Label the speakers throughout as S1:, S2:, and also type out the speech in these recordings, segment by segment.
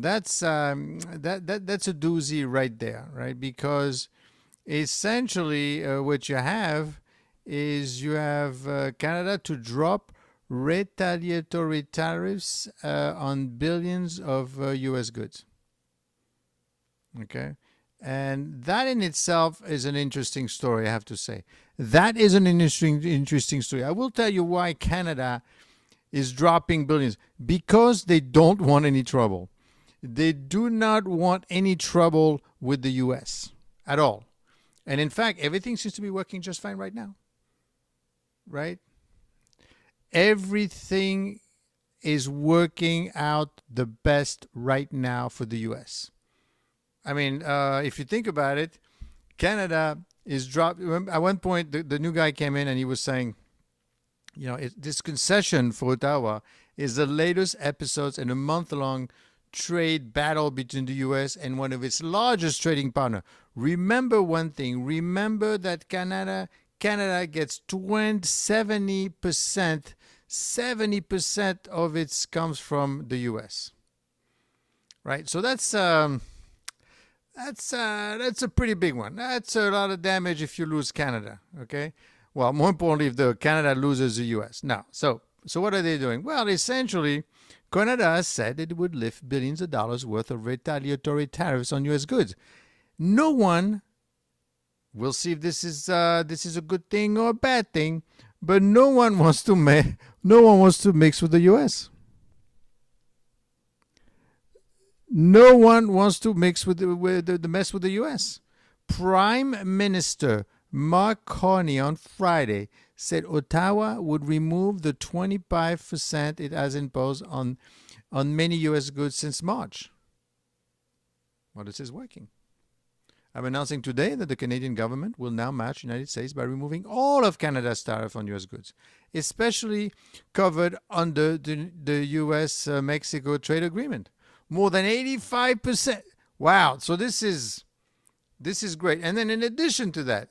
S1: That's a doozy right there, right? Because essentially, what you have is you have Canada to drop retaliatory tariffs on billions of U.S. goods. Okay, and that in itself is an interesting story. I have to say that is an interesting story. I will tell you why Canada is dropping billions, because they don't want any trouble. They do not want any trouble with the U.S. at all. And in fact, everything seems to be working just fine right now, right? Everything is working out the best right now for the U.S. I mean, if you think about it, Canada is dropped. At one point, the new guy came in and he was saying, this concession for Ottawa is the latest episodes in a month-long trade battle between the U.S. and one of its largest trading partner. Remember one thing. Remember that Canada gets 70% of its comes from the U.S. Right. So that's a pretty big one. That's a lot of damage if you lose Canada. Okay. Well, more importantly, if the Canada loses the U.S. Now, so what are they doing? Well, essentially, Canada has said it would lift billions of dollars worth of retaliatory tariffs on U.S. goods. No one, we'll see if this is a good thing or a bad thing, but no one wants to mix with the U.S. No one wants to mix with the mess with the U.S. Prime Minister Mark Carney on Friday said Ottawa would remove the 25% it has imposed on many U.S. goods since March. Well, this is working. I'm announcing today that the Canadian government will now match the United States by removing all of Canada's tariff on U.S. goods, especially covered under the U.S.-Mexico trade agreement. More than 85%. Wow. So this is great. And then in addition to that,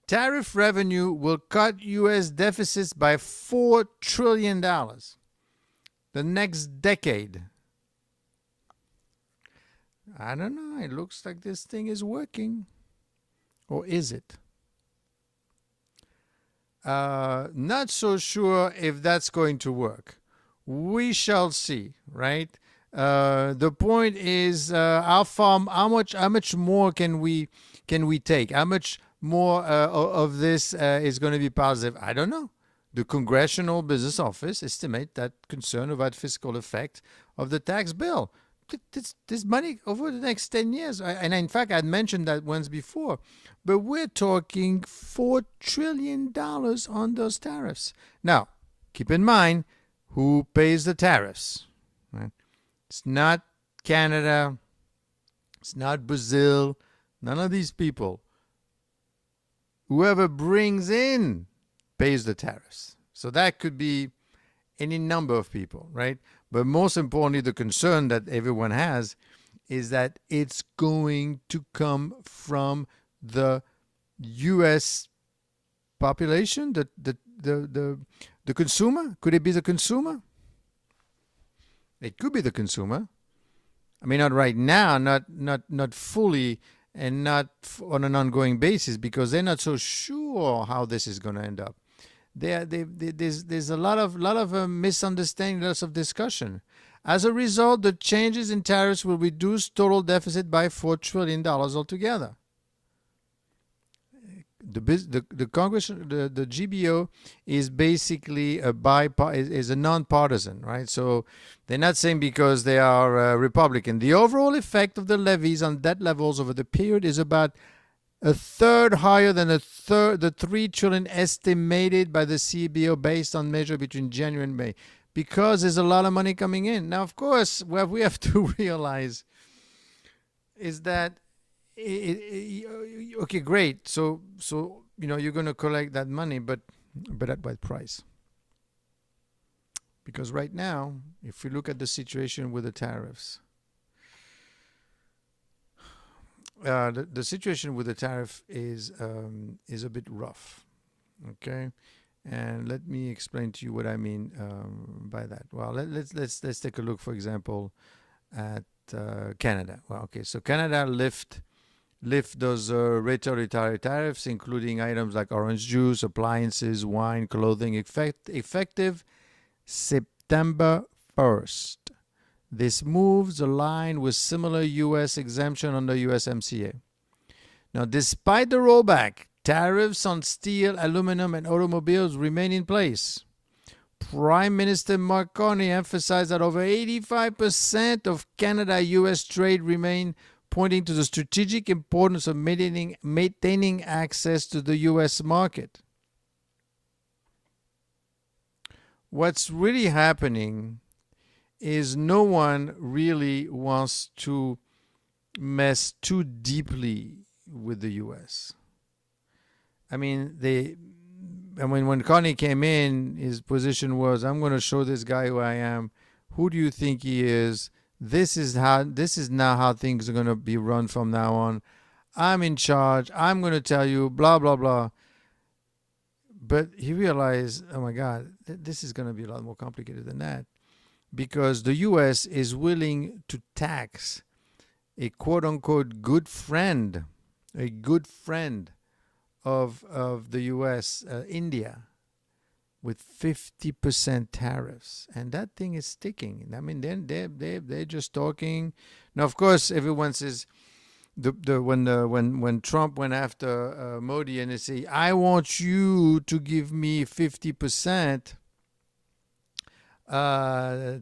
S1: tariff revenue will cut U.S. deficits by $4 trillion the next decade. I don't know. It looks like this thing is working. Or is it? Not so sure if that's going to work. We shall see, right? The point is, how much more can we take? How much more of this is going to be positive? I don't know. The Congressional Business Office estimate that concern about fiscal effect of the tax bill. This money over the next 10 years. And in fact, I'd mentioned that once before. But we're talking $4 trillion on those tariffs. Now, keep in mind, who pays the tariffs? Right? It's not Canada. It's not Brazil. None of these people. Whoever brings in pays the tariffs. So that could be any number of people, right? But most importantly, the concern that everyone has is that it's going to come from the U.S. population, the consumer. Could it be the consumer? It could be the consumer. I mean, not right now, not fully, and not on an ongoing basis, because they're not so sure how this is going to end up. There's a lot of misunderstanding, lots of discussion. As a result, the changes in tariffs will reduce total deficit by $4 trillion altogether. The Congress, the GBO is basically is a nonpartisan, right? So they're not saying because they are Republican. The overall effect of the levies on debt levels over the period is about a third higher than the $3 trillion estimated by the CBO based on measure between January and May, because there's a lot of money coming in. Now, of course, what we have to realize is that okay, great. So you're going to collect that money, but at what price? Because right now, if we look at the situation with the tariffs, the situation with the tariff is a bit rough. Okay, and let me explain to you what I mean by that. Well, let's take a look. For example, at Canada. Well, okay, so Canada lift those retaliatory tariffs, including items like orange juice, appliances, wine, clothing, effective September 1st. This moves align with similar U.S. exemption under USMCA. Now, despite the rollback, tariffs on steel, aluminum, and automobiles remain in place. Prime Minister Mark Carney emphasized that over 85% of Canada-U.S. trade remain, pointing to the strategic importance of maintaining access to the U.S. market. What's really happening is no one really wants to mess too deeply with the U.S. I mean, when Carney came in, his position was, I'm going to show this guy who I am. Who do you think he is? This is now how things are going to be run from now on. I'm in charge. I'm going to tell you, blah, blah, blah. But he realized, oh my God, this is going to be a lot more complicated than that. Because the U.S. is willing to tax a quote-unquote good friend of the U.S., India, with 50% tariffs, and that thing is sticking. I mean, they're just talking. Now, of course, everyone says when Trump went after Modi and they say, I want you to give me 50%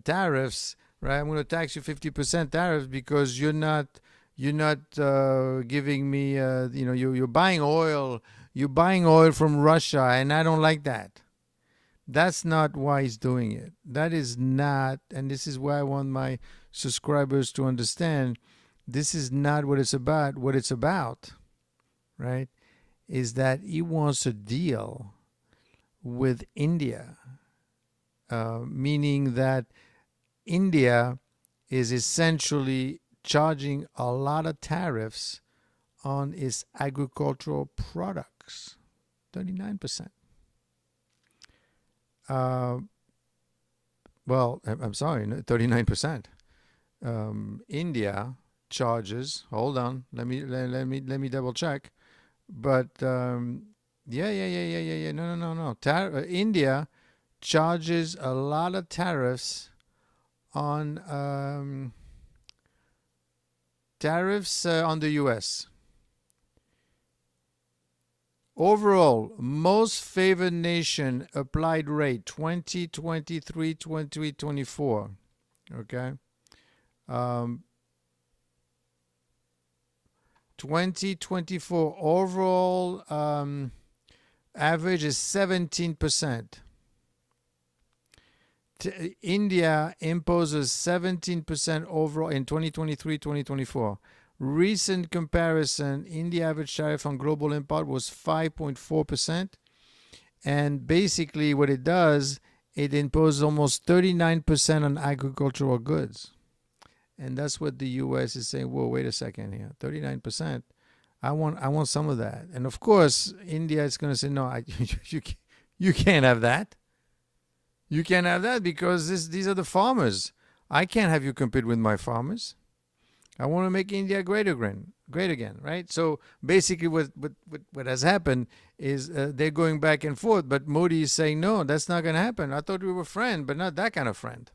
S1: tariffs, right? I'm going to tax you 50% tariffs because you're not giving me, you're buying oil. You're buying oil from Russia, and I don't like that. That's not why he's doing it. That is not, and this is why I want my subscribers to understand, this is not what it's about. What it's about, right, is that he wants a deal with India, meaning that India is essentially charging a lot of tariffs on its agricultural products, 39%. Well, I'm sorry, 39%. India charges. Hold on, let me double check. But yeah. No. India charges a lot of tariffs on on the U.S. Overall, most favored nation applied rate 2023-2024. Okay. 2024 overall average is 17%. India imposes 17% overall in 2023-2024. Recent comparison, India average tariff on global import was 5.4%. And basically what it does, it imposes almost 39% on agricultural goods. And that's what the U.S. is saying, whoa, wait a second here, 39%. I want some of that. And of course, India is going to say, no, you can't have that. You can't have that because these are the farmers. I can't have you compete with my farmers. I want to make India great again, right? So basically what has happened is they're going back and forth, but Modi is saying, no, that's not going to happen. I thought we were friends, but not that kind of friend,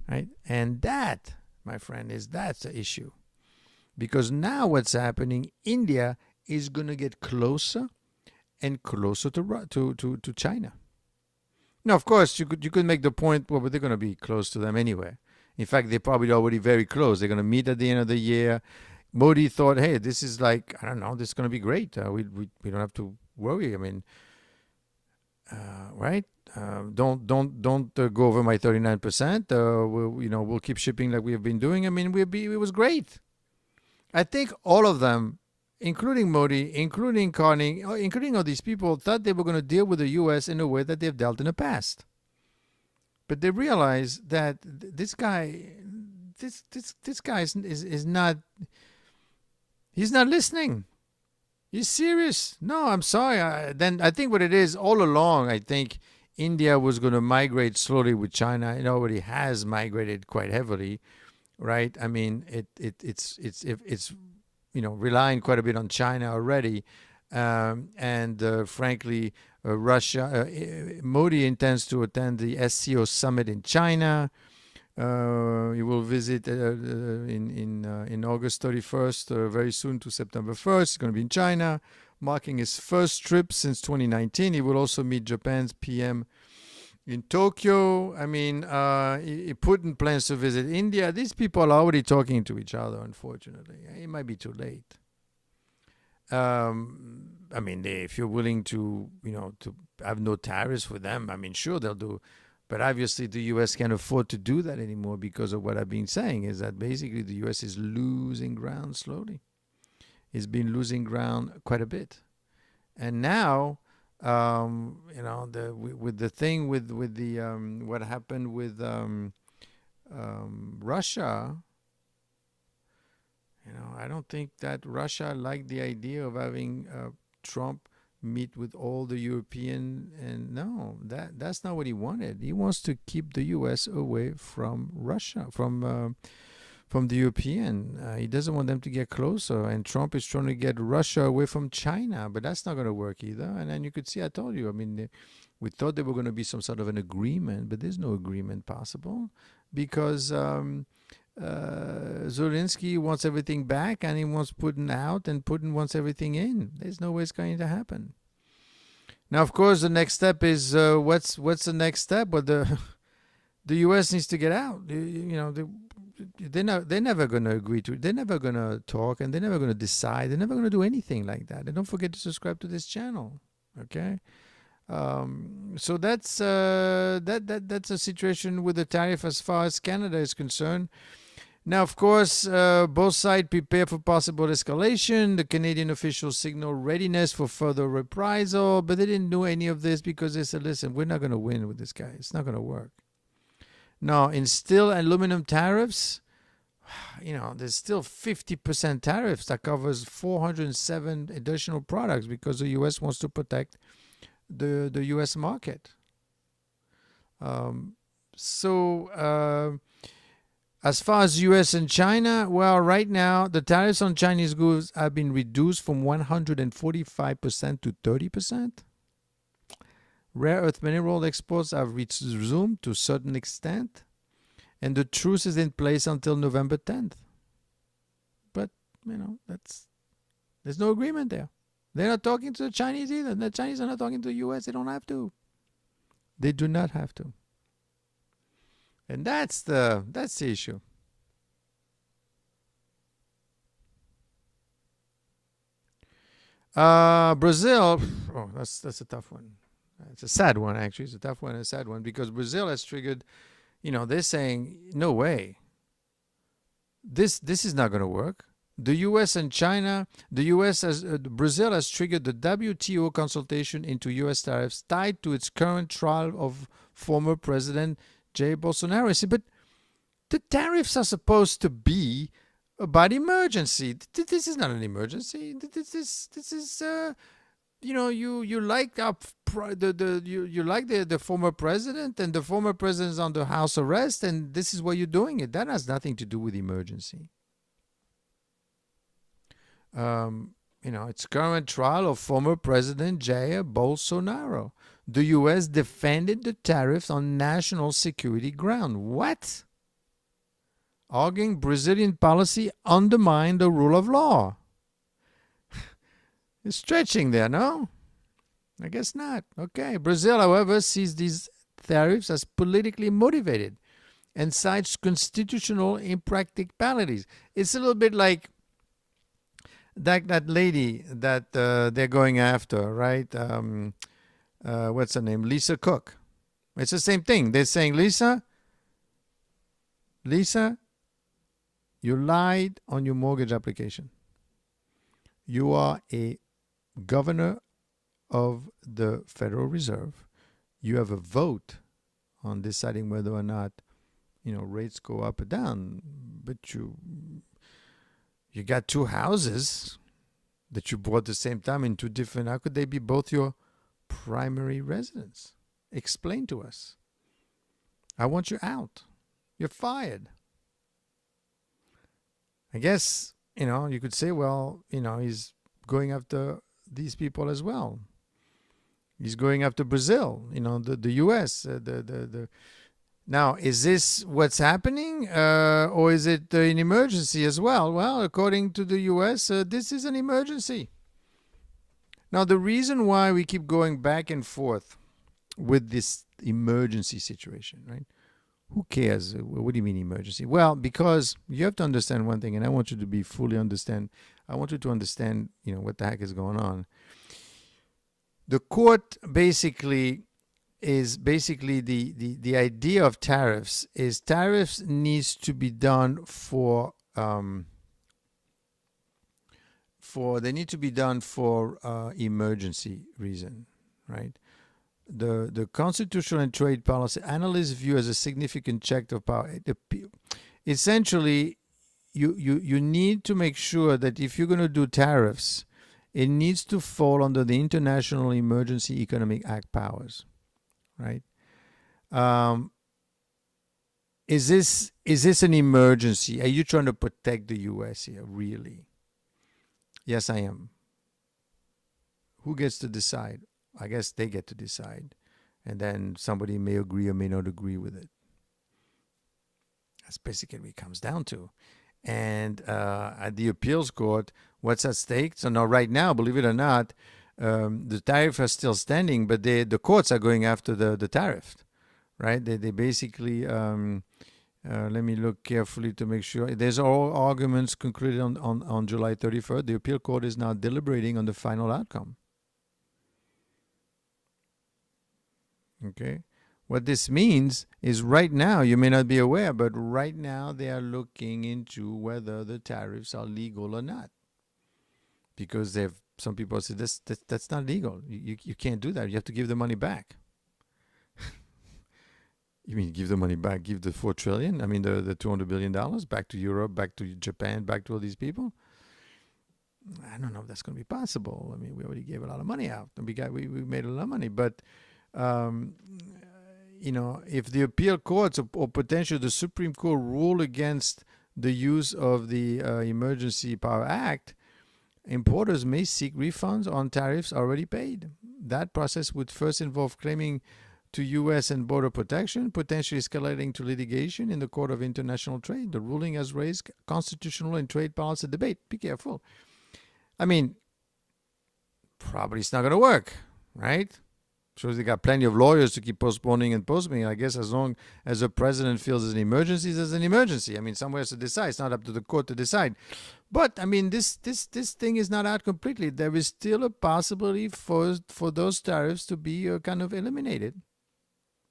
S1: right? And that, my friend, that's the issue. Because now what's happening, India is going to get closer and closer to China. Now, of course, you could make the point, well, but they're going to be close to them anyway. In fact, they're probably already very close. They're going to meet at the end of the year. Modi thought, hey, this is like, I don't know, this is going to be great. We don't have to worry. I mean, right? Don't go over my 39%. We'll keep shipping like we have been doing. I mean, it was great. I think all of them, including Modi, including Carney, including all these people, thought they were going to deal with the U.S. in a way that they've dealt in the past. But they realized that this guy is not. He's not listening. He's serious. No, I'm sorry. Then I think what it is all along. I think India was going to migrate slowly with China. It already has migrated quite heavily, right? I mean, it's relying quite a bit on China already, and frankly, Russia. Modi intends to attend the SCO summit in China. He will visit in August 31st, very soon to September 1st. He's going to be in China, marking his first trip since 2019. He will also meet Japan's PM in Tokyo. I mean, Putin plans to visit India. These people are already talking to each other, unfortunately. It might be too late. I mean, if you're willing to have no tariffs for them, I mean, sure, they'll do. But obviously, the U.S. can't afford to do that anymore because of what I've been saying, is that basically the U.S. is losing ground slowly. It's been losing ground quite a bit. And now, with the thing with the what happened with Russia, I don't think that Russia liked the idea of having Trump meet with all the European, and no, that's not what he wanted. He wants to keep the U.S. away from Russia, from the European. He doesn't want them to get closer, and Trump is trying to get Russia away from China, but that's not going to work either. And then you could see, I told you, I mean, we thought there were going to be some sort of an agreement, but there's no agreement possible because Zelensky wants everything back, and he wants Putin out, and Putin wants everything in. There's no way it's going to happen. Now, of course, the next step is what's the next step? Well, the U.S. needs to get out. They're never going to agree to it. They're never going to talk, and they're never going to decide. They're never going to do anything like that. And don't forget to subscribe to this channel. Okay. So that's a situation with the tariff as far as Canada is concerned. Now, of course, both sides prepare for possible escalation. The Canadian officials signal readiness for further reprisal, but they didn't do any of this because they said, listen, we're not going to win with this guy. It's not going to work. Now, in steel and aluminum tariffs, there's still 50% tariffs that covers 407 additional products because the U.S. wants to protect the U.S. market. As far as U.S. and China, well, right now, the tariffs on Chinese goods have been reduced from 145% to 30%. Rare earth mineral exports have resumed to a certain extent, and the truce is in place until November 10th. But, there's no agreement there. They're not talking to the Chinese either. The Chinese are not talking to the U.S. They don't have to. They do not have to. And that's the issue. Brazil, that's a tough one. It's a sad one, actually. It's a tough one and a sad one because Brazil has triggered, they're saying, no way. This is not going to work. The U.S. and China, Brazil has triggered the WTO consultation into U.S. tariffs tied to its current trial of former President Jair Bolsonaro. I said, but the tariffs are supposed to be about emergency. This is not an emergency. This is you like the former president, and the former president is under house arrest, and this is why you're doing it. That has nothing to do with emergency. It's current trial of former President Jair Bolsonaro. The U.S. defended the tariffs on national security ground. What? Arguing Brazilian policy undermined the rule of law. It's stretching there, no? I guess not. Okay. Brazil, however, sees these tariffs as politically motivated and cites constitutional impracticalities. It's a little bit like that lady that they're going after, right? What's her name? Lisa Cook. It's the same thing. They're saying, Lisa, you lied on your mortgage application. You are a governor of the Federal Reserve. You have a vote on deciding whether or not, rates go up or down. But you got two houses that you bought at the same time in two different. How could they be both your primary residence? Explain to us. I want you out. You're fired. I guess, you could say, well, he's going after these people as well. He's going after Brazil, the U.S. Now, is this what's happening, or is it an emergency as well? Well, according to the U.S., this is an emergency. Now, the reason why we keep going back and forth with this emergency situation, right? Who cares? What do you mean emergency? Well, because you have to understand one thing, and I want you to be fully understand. I want you to understand, what the heck is going on. The court basically is the idea of tariffs is tariffs needs to be done for emergency reason, right? The constitutional and trade policy analysts view as a significant check of power. Essentially, you need to make sure that if you're going to do tariffs, it needs to fall under the International Emergency Economic Act powers, right? Is this an emergency? Are you trying to protect the U.S. here, really? Yes, I am. Who gets to decide? I guess they get to decide. And then somebody may agree or may not agree with it. That's basically what it comes down to. And at the appeals court, what's at stake? So now, right now, believe it or not, the tariff is still standing, but the courts are going after the tariff, right? They basically, let me look carefully to make sure. There's all arguments concluded on July 31st. The appeal court is now deliberating on the final outcome. Okay. What this means is right now, you may not be aware, but right now they are looking into whether the tariffs are legal or not. Because some people say that's not legal. You can't do that. You have to give the money back. You mean give the money back, give the $4 trillion? I mean the $200 billion back to Europe, back to Japan, back to all these people? I don't know if that's going to be possible. I mean, we already gave a lot of money out. And we made a lot of money. But if the appeal courts or potentially the Supreme Court rule against the use of the Emergency Power Act, importers may seek refunds on tariffs already paid. That process would first involve claiming to U.S. and Border Protection, potentially escalating to litigation in the Court of International Trade. The ruling has raised constitutional and trade policy debate. Be careful. I mean, probably it's not going to work, right? Shows they got plenty of lawyers to keep postponing and postponing. I guess as long as the president feels there's an emergency, there's an emergency. I mean, someone has to decide. It's not up to the court to decide. But I mean, this thing is not out completely. There is still a possibility for those tariffs to be kind of eliminated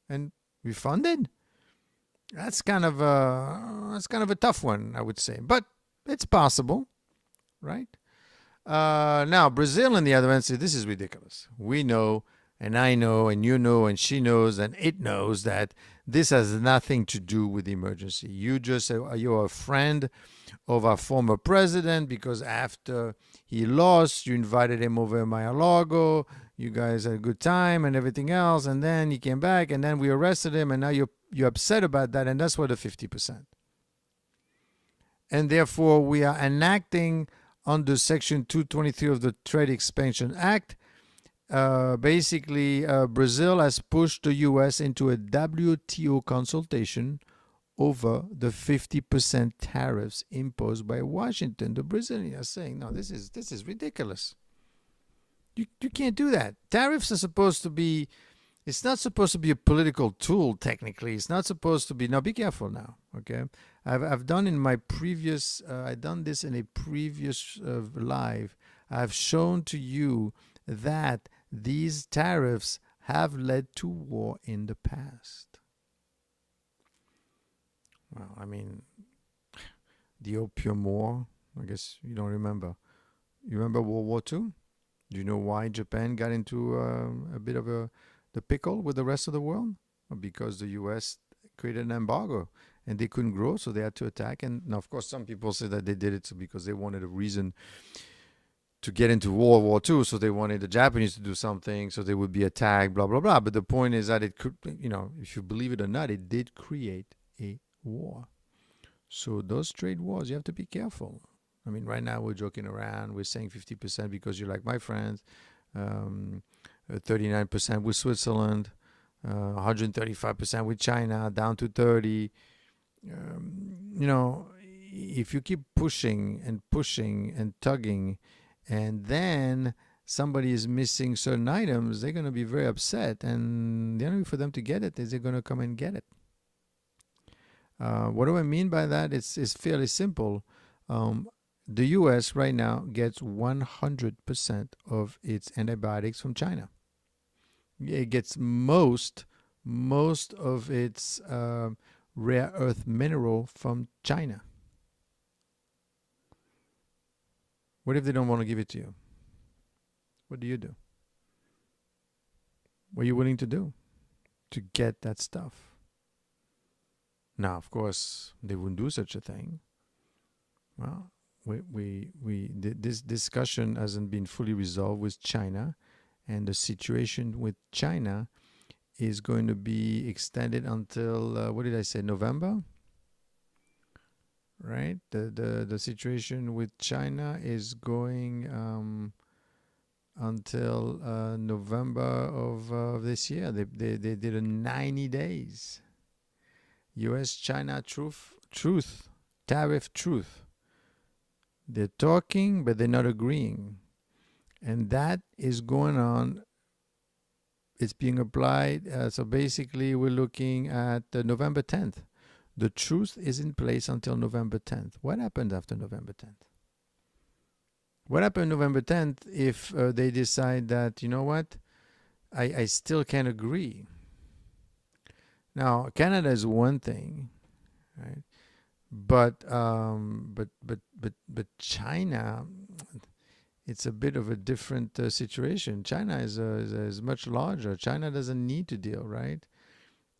S1: and refunded. That's kind of a tough one, I would say. But it's possible, right? Now Brazil, on the other hand, says this is ridiculous. We know. And I know, and you know, and she knows, and it knows that this has nothing to do with the emergency. You're a friend of our former president because after he lost, you invited him over Mar-a-Lago. You guys had a good time and everything else. And then he came back, and then we arrested him, and now you're upset about that, and that's what the 50%. And therefore, we are enacting under Section 223 of the Trade Expansion Act. Brazil has pushed the U.S. into a WTO consultation over the 50% tariffs imposed by Washington. The Brazilians are saying, no, this is ridiculous. You can't do that. Tariffs are supposed to be, it's not supposed to be a political tool, technically. It's not supposed to be, now be careful now, okay? I've done in my previous, I've done this in a previous live. I've shown to you that these tariffs have led to war in the past. Well, I mean, the Opium War, I guess you don't remember. You remember World War II? Do you know why Japan got into a bit of the pickle with the rest of the world? Well, because the U.S. created an embargo and they couldn't grow, so they had to attack. And now, of course, some people say that they did it because they wanted a reason to get into World War II, so they wanted the Japanese to do something, so they would be attacked, blah, blah, blah. But the point is that it could, if you believe it or not, it did create a war. So those trade wars, you have to be careful. I mean, right now we're joking around. We're saying 50% because you're like my friends, 39% with Switzerland, 135% with China, down to 30. You know, if you keep pushing and tugging, and then somebody is missing certain items, they're going to be very upset. And the only way for them to get it is they're going to come and get it. What do I mean by that? It's fairly simple. The U.S. right now gets 100% of its antibiotics from China. It gets most of its rare earth mineral from China. What if they don't want to give it to you? What do you do? What are you willing to do to get that stuff? Now, of course, they wouldn't do such a thing. Well, this discussion hasn't been fully resolved with China, and the situation with China is going to be extended until what did I say? November, right? The situation with China is going until November of this year. They did a 90 days. U.S.-China tariff truth. They're talking, but they're not agreeing. And that is going on. It's being applied. So basically, we're looking at November 10th. The truth is in place until November 10th. What happened after November 10th? What happened November 10th if they decide that, you know what, I still can't agree? Now, Canada is one thing, right? But China, it's a bit of a different situation. China is much larger. China doesn't need to deal, right?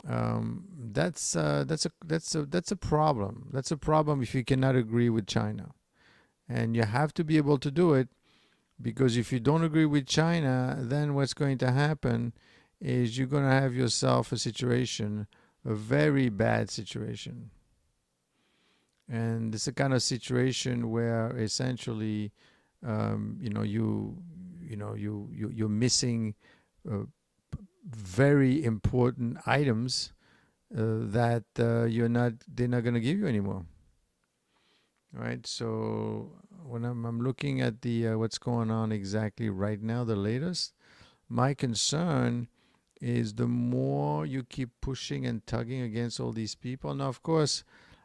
S1: That's a problem. That's a problem if you cannot agree with China, and you have to be able to do it, because if you don't agree with China, then what's going to happen is you're going to have yourself a situation, a very bad situation. And it's a kind of situation where essentially, you're missing very important items that they're not going to give you anymore. Right. So when I'm looking at the what's going on exactly right now, the latest, my concern is the more you keep pushing and tugging against all these people. Now, of course,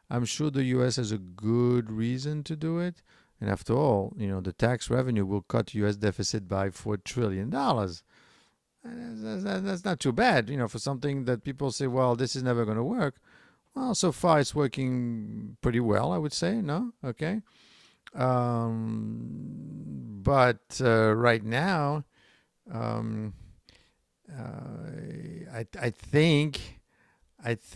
S1: I'm sure the U.S. has a good reason to do it. And after all, the tax revenue will cut U.S. deficit by $4 trillion. That's not too bad, for something that people say, well, this is never going to work. Well, so far it's working pretty well, I would say. No? Okay. But right now, I think it's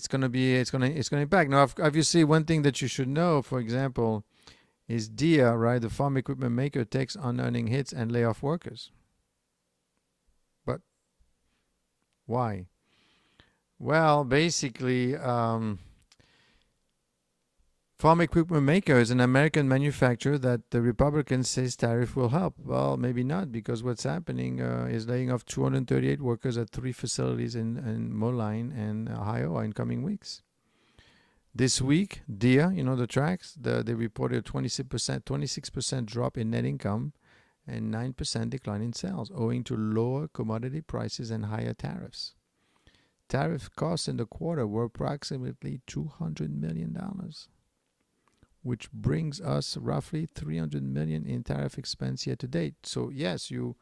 S1: going to impact. Now, obviously, one thing that you should know, for example, is Deere, right? The farm equipment maker takes unearning hits and lay off workers. But why? Well, basically, farm equipment maker is an American manufacturer that the Republicans says tariff will help. Well, maybe not, because what's happening is laying off 238 workers at 3 facilities in Moline and Iowa in coming weeks. This week, Deere, the tracks, they reported a 26% drop in net income and 9% decline in sales, owing to lower commodity prices and higher tariffs. Tariff costs in the quarter were approximately $200 million, which brings us roughly $300 million in tariff expense year to date. So yes, you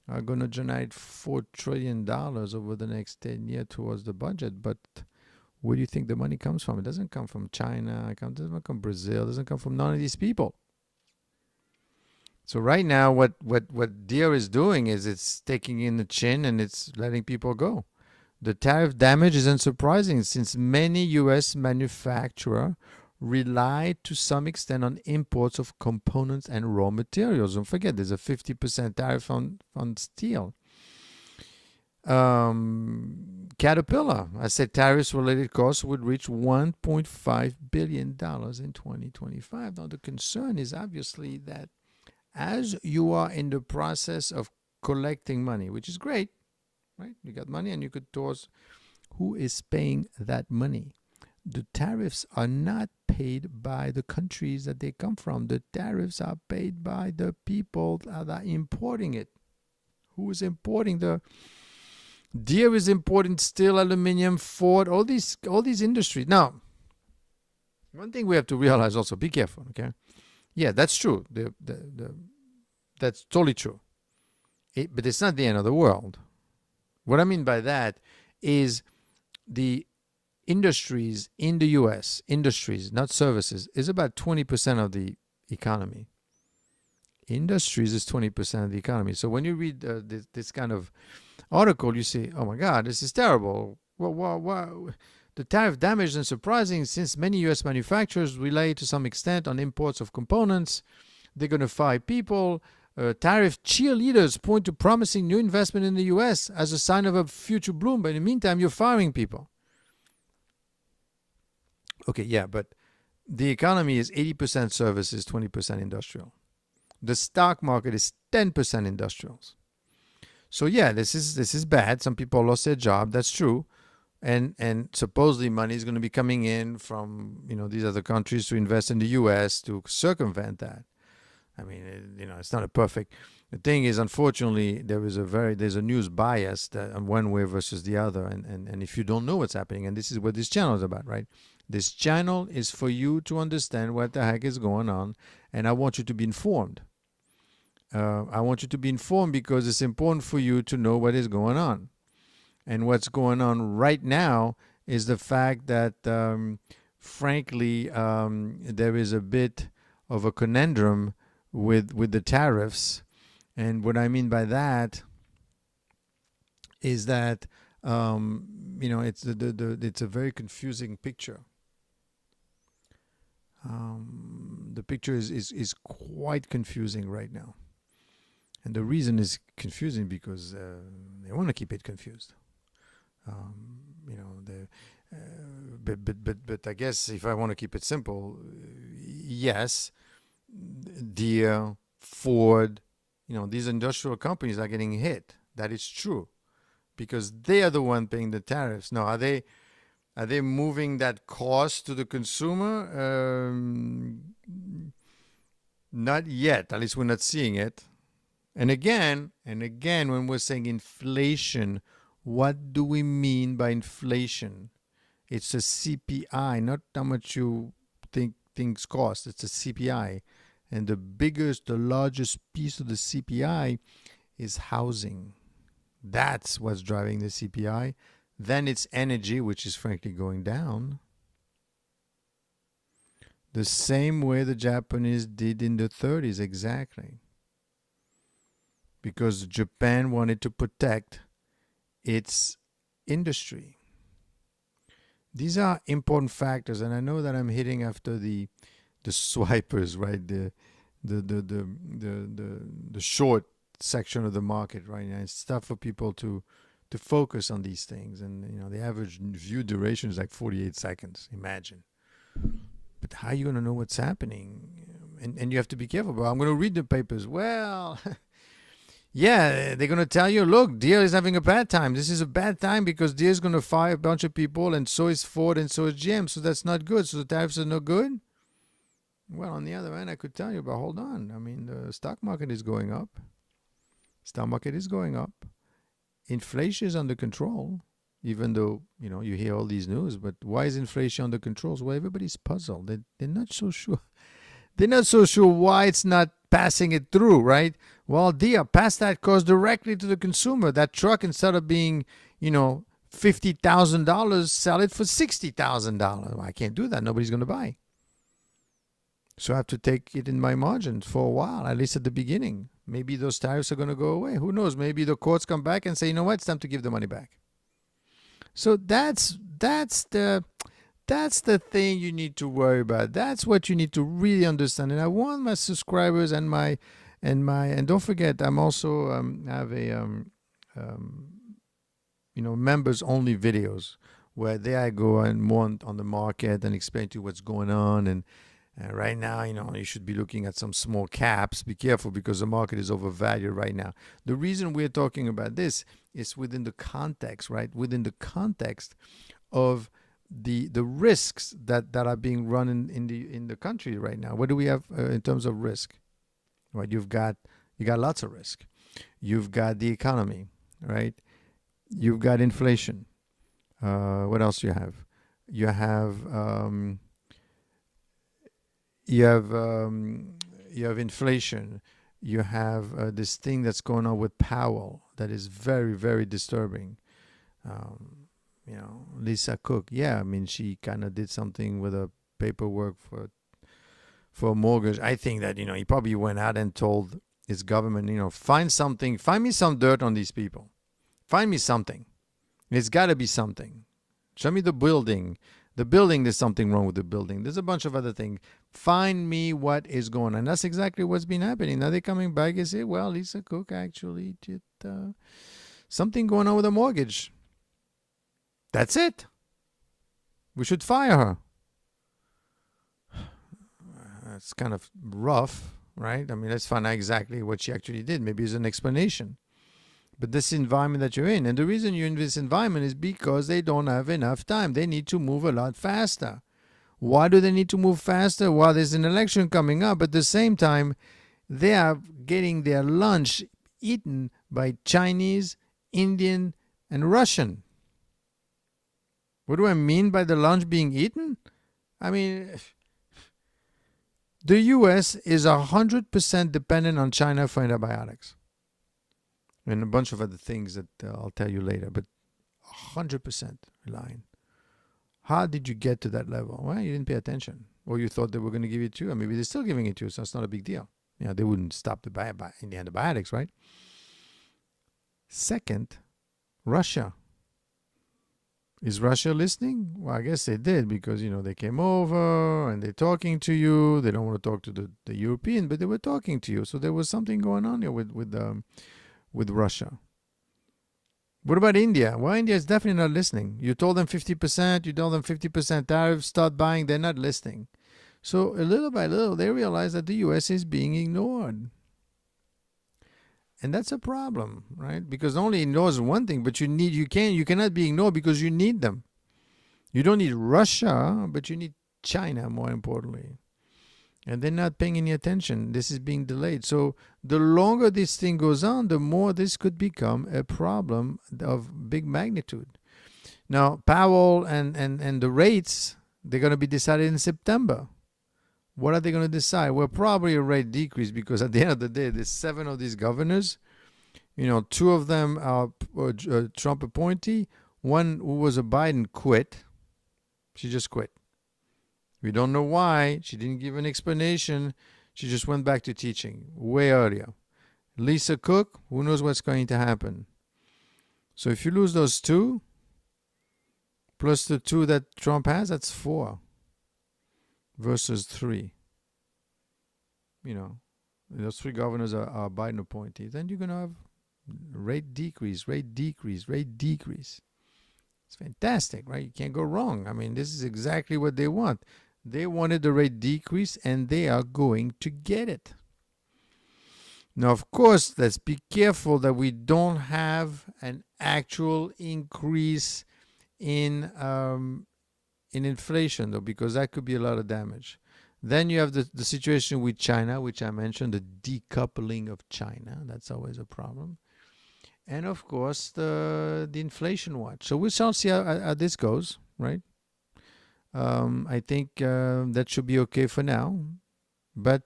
S1: are going to generate $4 trillion over the next 10 years towards the budget, but where do you think the money comes from? It doesn't come from China, it doesn't come from Brazil, it doesn't come from none of these people. So right now, what Deere is doing is it's taking in the chin and it's letting people go. The tariff damage isn't surprising, since many U.S. manufacturers rely to some extent on imports of components and raw materials. Don't forget, there's a 50% tariff on steel. Caterpillar, I said tariffs-related costs would reach $1.5 billion in 2025. Now, the concern is obviously that as you are in the process of collecting money, which is great, right? You got money and you could toss. Who is paying that money? The tariffs are not paid by the countries that they come from. The tariffs are paid by the people that are importing it. Who is importing the Deere is importing steel, aluminum, Ford, all these industries. Now, one thing we have to realize also, be careful, okay? Yeah, that's true. That's totally true. But it's not the end of the world. What I mean by that is the industries in the U.S., industries, not services, is about 20% of the economy. Industries is 20% of the economy. So when you read this kind of article, you say, oh my God, this is terrible. Well, the tariff damage is surprising since many U.S. manufacturers rely to some extent on imports of components. They're going to fire people. Tariff cheerleaders point to promising new investment in the U.S. as a sign of a future bloom. But in the meantime, you're firing people. Okay, yeah, but the economy is 80% services, 20% industrial. The stock market is 10% industrials. So yeah, this is bad. Some people lost their job. That's true, and supposedly money is going to be coming in from these other countries to invest in the U.S. to circumvent that. I mean, it's not a perfect. The thing is, unfortunately, there's a news bias that on one way versus the other, and if you don't know what's happening, and this is what this channel is about, right? This channel is for you to understand what the heck is going on, and I want you to be informed. I want you to be informed because it's important for you to know what is going on. And what's going on right now is the fact that, frankly, there is a bit of a conundrum with the tariffs. And what I mean by that is that, it's a very confusing picture. The picture is quite confusing right now. And the reason is confusing because they want to keep it confused. But I guess if I want to keep it simple, yes, Deere, Ford, these industrial companies are getting hit. That is true, because they are the one paying the tariffs. Now, are they moving that cost to the consumer? Not yet. At least we're not seeing it. And again, when we're saying inflation, what do we mean by inflation? It's a CPI, not how much you think things cost. It's a CPI. And the largest piece of the CPI is housing. That's what's driving the CPI. Then it's energy, which is frankly going down. The same way the Japanese did in the 30s, exactly. Because Japan wanted to protect its industry. These are important factors, and I know that I'm hitting after the swipers, right? The short section of the market right now. It's tough for people to focus on these things, and the average view duration is like 48 seconds. Imagine. But how are you going to know what's happening? And you have to be careful. But I'm going to read the papers. Well. Yeah, they're going to tell you, look, Deere is having a bad time. This is a bad time because Deere is going to fire a bunch of people, and so is Ford, and so is GM. So that's not good. So the tariffs are no good? Well, on the other hand, I could tell you, but hold on. I mean, the stock market is going up. Stock market is going up. Inflation is under control, even though, you hear all these news. But why is inflation under control? Well, everybody's puzzled. They're not so sure. They're not so sure why it's not passing it through, right? Well, Deere, pass that cost directly to the consumer. That truck, instead of being, $50,000, sell it for $60,000. Well, I can't do that. Nobody's going to buy. So I have to take it in my margins for a while, at least at the beginning. Maybe those tariffs are going to go away. Who knows? Maybe the courts come back and say, you know what? It's time to give the money back. So that's the thing you need to worry about. That's what you need to really understand. And I want my subscribers and don't forget, I'm also have a members only videos where there I go and more on the market and explain to you what's going on. And right now, you should be looking at some small caps. Be careful because the market is overvalued right now. The reason we're talking about this is within the context, right? Within the context of the risks that are being run in the country right now. What do we have in terms of risk? Right, you got lots of risk. You've got the economy, right? You've got inflation. What else do you have? You have inflation. You have this thing that's going on with Powell that is very, very disturbing. Lisa Cook. Yeah, I mean, she kind of did something with a paperwork for a mortgage. I think that he probably went out and told his government, find me some dirt on these people. Find me something. It's got to be something. Show me the building. The building, there's something wrong with the building. There's a bunch of other things. Find me what is going on. And that's exactly what's been happening. Now they're coming back and say, well, Lisa Cook actually did something going on with a mortgage. That's it. We should fire her. That's kind of rough, right? I mean, let's find out exactly what she actually did. Maybe there's an explanation. But this environment that you're in, and the reason you're in this environment is because they don't have enough time. They need to move a lot faster. Why do they need to move faster? Well, there's an election coming up. At the same time, they are getting their lunch eaten by Chinese, Indian, and Russian. What do I mean by the lunch being eaten? I mean, the U.S. is 100% dependent on China for antibiotics. And a bunch of other things that I'll tell you later, but 100% relying. How did you get to that level? Well, you didn't pay attention. Or you thought they were going to give it to you, or maybe they're still giving it to you, so it's not a big deal. They wouldn't stop the antibiotics, right? Second, Russia. Is Russia listening? Well, I guess they did because, they came over and they're talking to you. They don't want to talk to the European, but they were talking to you. So there was something going on here with Russia. What about India? Well, India is definitely not listening. You told them 50%, you told them 50% tariffs, start buying, they're not listening. So little by little, they realize that the U.S. is being ignored. And that's a problem, right? Because not only ignores one thing, but you cannot be ignored because you need them. You don't need Russia, but you need China, more importantly. And they're not paying any attention. This is being delayed. So the longer this thing goes on, the more this could become a problem of big magnitude. Now, Powell and the rates, they're going to be decided in September. What are they going to decide? Well, probably a rate decrease because at the end of the day, there's 7 of these governors. 2 of them are Trump appointee. One who was a Biden quit. She just quit. We don't know why. She didn't give an explanation. She just went back to teaching way earlier. Lisa Cook, who knows what's going to happen. So if you lose those 2, plus the 2 that Trump has, that's 4 versus 3. Those 3 governors are Biden appointees. Then you're going to have rate decrease. It's fantastic, right? You can't go wrong. I mean, this is exactly what they want. They wanted the rate decrease, and they are going to get it. Now, of course, let's be careful that we don't have an actual increase in inflation, though, because that could be a lot of damage. Then you have the situation with China, which I mentioned, the decoupling of China. That's always a problem. And, of course, the inflation watch. So we shall see how this goes, right? I think that should be okay for now. But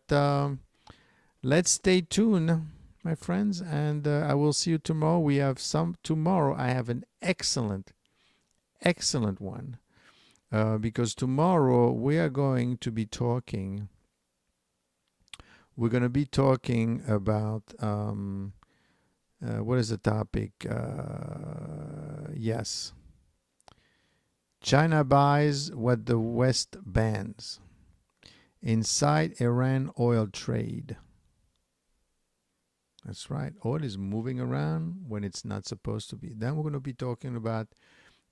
S1: let's stay tuned, my friends, and I will see you tomorrow. Tomorrow I have an excellent one. Because tomorrow we are going to be talking. We're going to be talking about what is the topic? Yes. China buys what the West bans. Inside Iran oil trade. That's right. Oil is moving around when it's not supposed to be. Then we're going to be talking about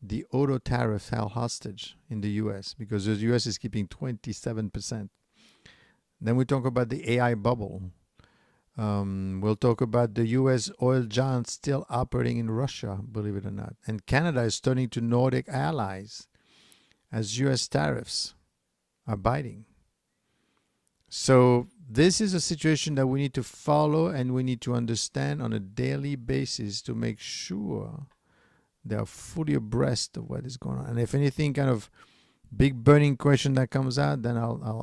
S1: the auto tariff held hostage in the U.S. because the U.S. is keeping 27%. Then we talk about the AI bubble. We'll talk about the U.S. oil giant still operating in Russia, believe it or not. And Canada is turning to Nordic allies as U.S. tariffs are biting. So this is a situation that we need to follow and we need to understand on a daily basis to make sure they are fully abreast of what is going on. And if anything kind of big burning question that comes out, then I'll